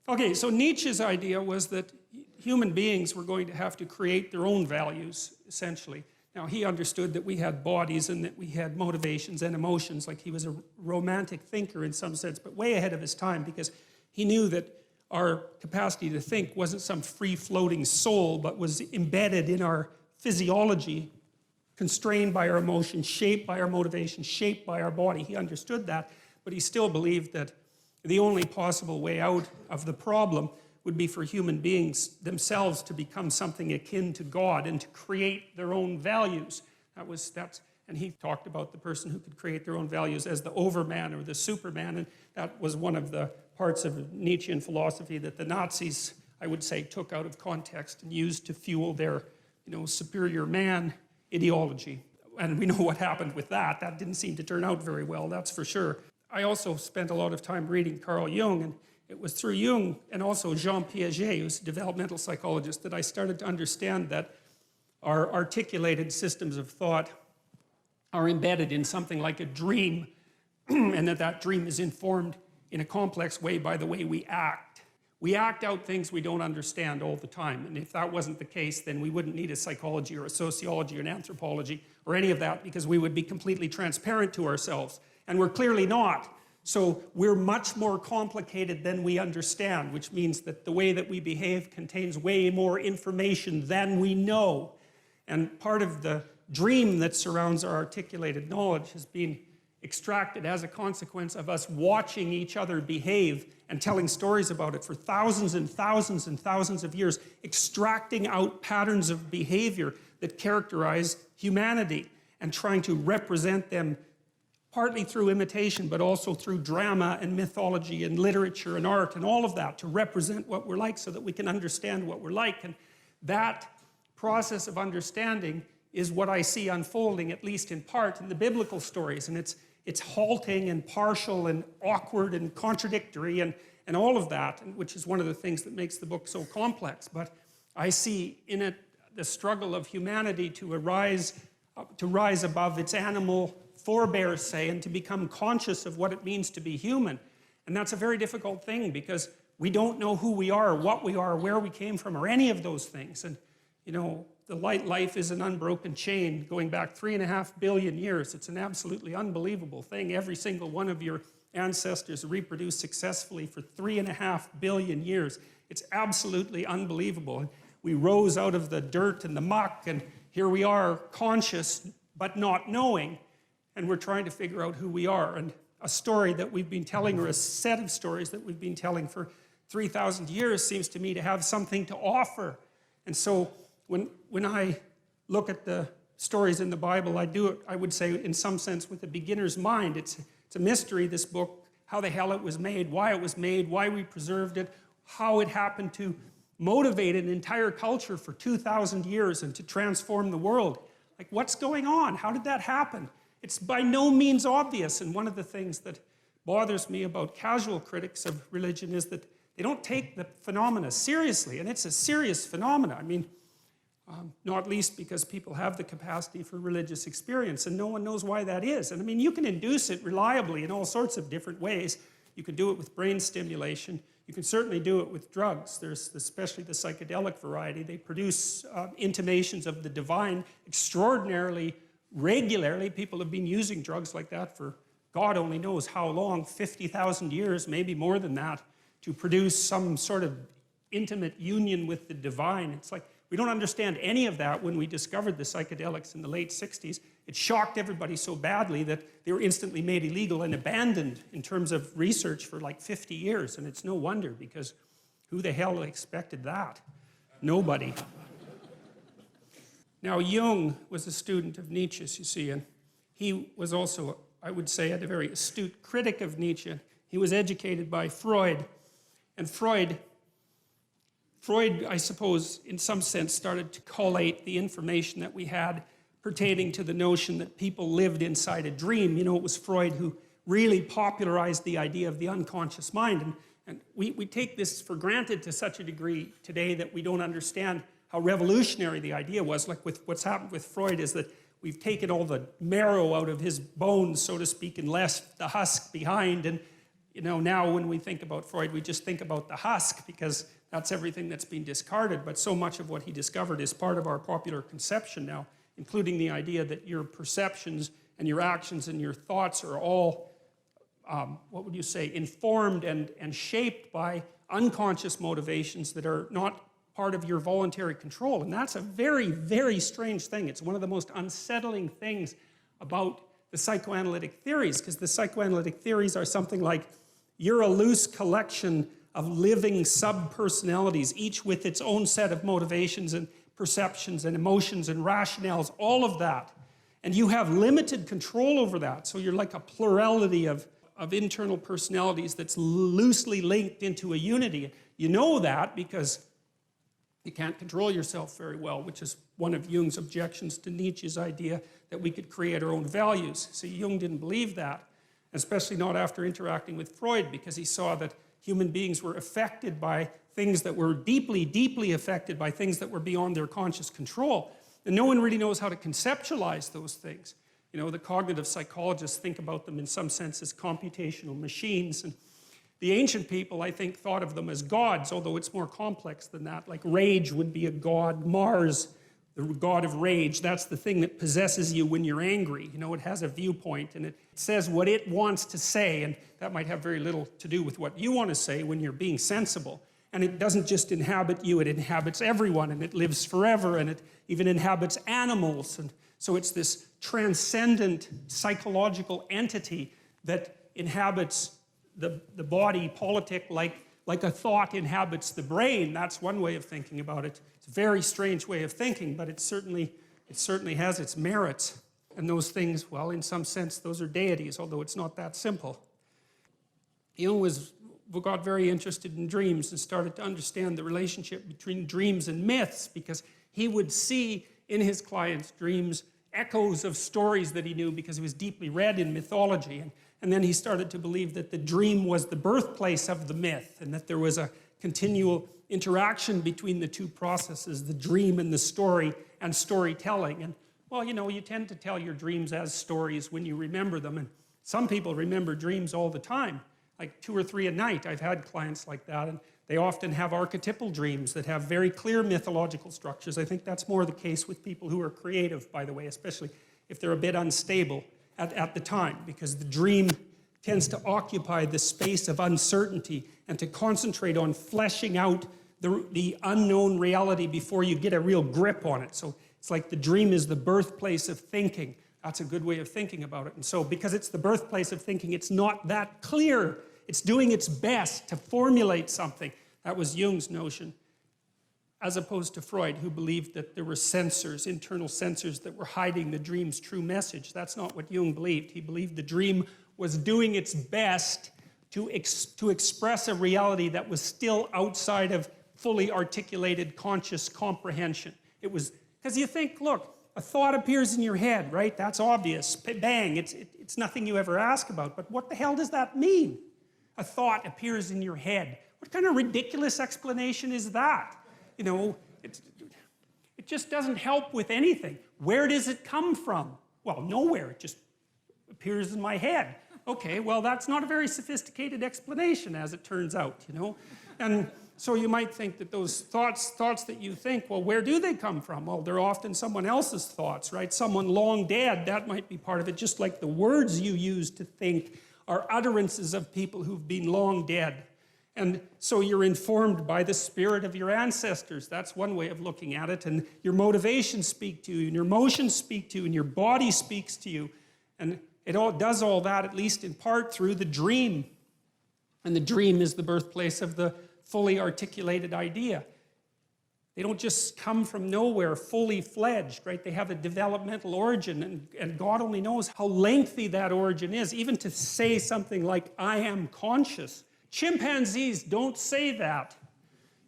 Okay, so Nietzsche's idea was that human beings were going to have to create their own values, essentially. Now, he understood that we had bodies and that we had motivations and emotions, like he was a romantic thinker in some sense, but way ahead of his time, because he knew that our capacity to think wasn't some free-floating soul, but was embedded in our physiology, constrained by our emotions, shaped by our motivations, shaped by our body. He understood that, but he still believed that the only possible way out of the problem would be for human beings themselves to become something akin to God and to create their own values. And he talked about the person who could create their own values as the overman or the superman, and that was one of the parts of Nietzschean philosophy that the Nazis, I would say, took out of context and used to fuel their, superior man ideology. And we know what happened with that. That didn't seem to turn out very well, that's for sure. I also spent a lot of time reading Carl Jung, and it was through Jung and also Jean Piaget, who's a developmental psychologist, that I started to understand that our articulated systems of thought are embedded in something like a dream, and that dream is informed in a complex way by the way we act. We act out things we don't understand all the time, and if that wasn't the case, then we wouldn't need a psychology or a sociology or an anthropology or any of that, because we would be completely transparent to ourselves. And we're clearly not. So we're much more complicated than we understand, which means that the way that we behave contains way more information than we know. And part of the dream that surrounds our articulated knowledge has been extracted as a consequence of us watching each other behave and telling stories about it for thousands and thousands and thousands of years, extracting out patterns of behavior that characterize humanity and trying to represent them partly through imitation, but also through drama and mythology and literature and art and all of that to represent what we're like so that we can understand what we're like. And that process of understanding is what I see unfolding, at least in part, in the biblical stories. And it's halting and partial and awkward and contradictory and all of that, which is one of the things that makes the book so complex. But I see in it the struggle of humanity to rise above its animal forebears, say, and to become conscious of what it means to be human. And that's a very difficult thing because we don't know who we are, what we are, where we came from, or any of those things. And, the life is an unbroken chain going back 3.5 billion years. It's an absolutely unbelievable thing. Every single one of your ancestors reproduced successfully for 3.5 billion years. It's absolutely unbelievable. We rose out of the dirt and the muck, and here we are, conscious but not knowing. And we're trying to figure out who we are. And a story that we've been telling, or a set of stories that we've been telling for 3,000 years seems to me to have something to offer. And so when I look at the stories in the Bible, I do it, I would say, in some sense, with a beginner's mind. It's a mystery, this book, how the hell it was made, why we preserved it, how it happened to motivate an entire culture for 2,000 years and to transform the world. Like, what's going on? How did that happen? It's by no means obvious, and one of the things that bothers me about casual critics of religion is that they don't take the phenomena seriously, and it's a serious phenomena. I mean, not least because people have the capacity for religious experience, and no one knows why that is. And I mean, you can induce it reliably in all sorts of different ways. You can do it with brain stimulation. You can certainly do it with drugs. There's especially the psychedelic variety. They produce intimations of the divine extraordinarily regularly. People have been using drugs like that for God only knows how long, 50,000 years, maybe more than that, to produce some sort of intimate union with the divine. It's like, we don't understand any of that when we discovered the psychedelics in the late 60s. It shocked everybody so badly that they were instantly made illegal and abandoned in terms of research for like 50 years. And it's no wonder, because who the hell expected that? Nobody. Now, Jung was a student of Nietzsche's, you see, and he was also, I would say, a very astute critic of Nietzsche. He was educated by Freud. And Freud, I suppose, in some sense, started to collate the information that we had pertaining to the notion that people lived inside a dream. You know, it was Freud who really popularized the idea of the unconscious mind. And we take this for granted to such a degree today that we don't understand how revolutionary the idea was. Like what's happened with Freud is that we've taken all the marrow out of his bones, so to speak, and left the husk behind. And You know, now when we think about Freud, we just think about the husk because that's everything that's been discarded, but so much of what he discovered is part of our popular conception now, including the idea that your perceptions and your actions and your thoughts are all, what would you say, informed and shaped by unconscious motivations that are not part of your voluntary control. And that's a very, very strange thing. It's one of the most unsettling things about the psychoanalytic theories, because the psychoanalytic theories are something like, you're a loose collection of living sub-personalities, each with its own set of motivations and perceptions and emotions and rationales, all of that. And you have limited control over that. So you're like a plurality of internal personalities that's loosely linked into a unity. You know that because you can't control yourself very well, which is one of Jung's objections to Nietzsche's idea that we could create our own values. So Jung didn't believe that, especially not after interacting with Freud, because he saw that human beings were affected by things that were deeply, deeply affected by things that were beyond their conscious control. And no one really knows how to conceptualize those things. You know, the cognitive psychologists think about them in some sense as computational machines. And the ancient people, I think, thought of them as gods, although it's more complex than that. Like rage would be a god. Mars, the god of rage, that's the thing that possesses you when you're angry. You know, it has a viewpoint and it says what it wants to say, and that might have very little to do with what you want to say when you're being sensible. And it doesn't just inhabit you, it inhabits everyone, and it lives forever, and it even inhabits animals. And so it's this transcendent psychological entity that inhabits the body politic like a thought inhabits the brain. That's one way of thinking about it. It's a very strange way of thinking, but it certainly has its merits. And those things, well, in some sense, those are deities, although it's not that simple. Jung got very interested in dreams and started to understand the relationship between dreams and myths, because he would see in his clients' dreams echoes of stories that he knew because he was deeply read in mythology. And then he started to believe that the dream was the birthplace of the myth, and that there was a continual interaction between the two processes, the dream and the story, and storytelling. And, well, you know, you tend to tell your dreams as stories when you remember them. And some people remember dreams all the time, like 2 or 3 a night. I've had clients like that, and they often have archetypal dreams that have very clear mythological structures. I think that's more the case with people who are creative, by the way, especially if they're a bit unstable at the time, because the dream tends to occupy the space of uncertainty and to concentrate on fleshing out the unknown reality before you get a real grip on it. So it's like the dream is the birthplace of thinking. That's a good way of thinking about it. And so because it's the birthplace of thinking, it's not that clear. It's doing its best to formulate something. That was Jung's notion, as opposed to Freud, who believed that there were sensors, internal sensors, that were hiding the dream's true message. That's not what Jung believed. He believed the dream was doing its best to express a reality that was still outside of fully articulated conscious comprehension. It was, because you think, look, a thought appears in your head, right? That's obvious. Bang, it's nothing you ever ask about. But what the hell does that mean? A thought appears in your head. What kind of ridiculous explanation is that? You know, it just doesn't help with anything. Where does it come from? Well, nowhere. It just appears in my head. Okay, well, that's not a very sophisticated explanation, as it turns out, you know? And so you might think that those thoughts that you think, well, where do they come from? Well, they're often someone else's thoughts, right? Someone long dead, that might be part of it, just like the words you use to think are utterances of people who've been long dead. And so you're informed by the spirit of your ancestors. That's one way of looking at it. And your motivations speak to you, and your emotions speak to you, and your body speaks to you. And it all does all that, at least in part, through the dream. And the dream is the birthplace of the fully articulated idea. They don't just come from nowhere fully fledged, right? They have a developmental origin, and God only knows how lengthy that origin is. Even to say something like, I am conscious. Chimpanzees don't say that.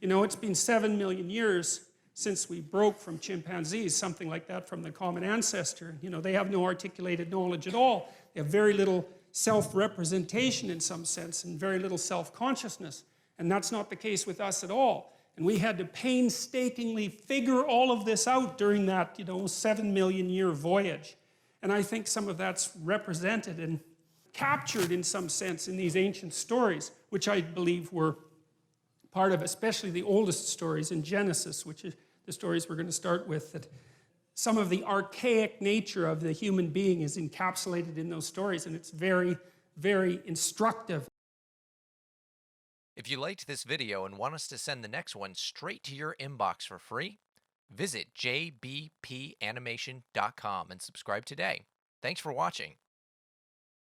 You know, it's been 7 million years since we broke from chimpanzees, something like that from the common ancestor. You know, they have no articulated knowledge at all. They have very little self-representation in some sense, and very little self-consciousness. And that's not the case with us at all. And we had to painstakingly figure all of this out during that, 7 million year voyage. And I think some of that's represented in captured in some sense in these ancient stories, which I believe were part of especially the oldest stories in Genesis, which is the stories we're going to start with, that some of the archaic nature of the human being is encapsulated in those stories, and it's very, very instructive. If you liked this video and want us to send the next one straight to your inbox for free, visit jbpanimation.com and subscribe today. Thanks for watching.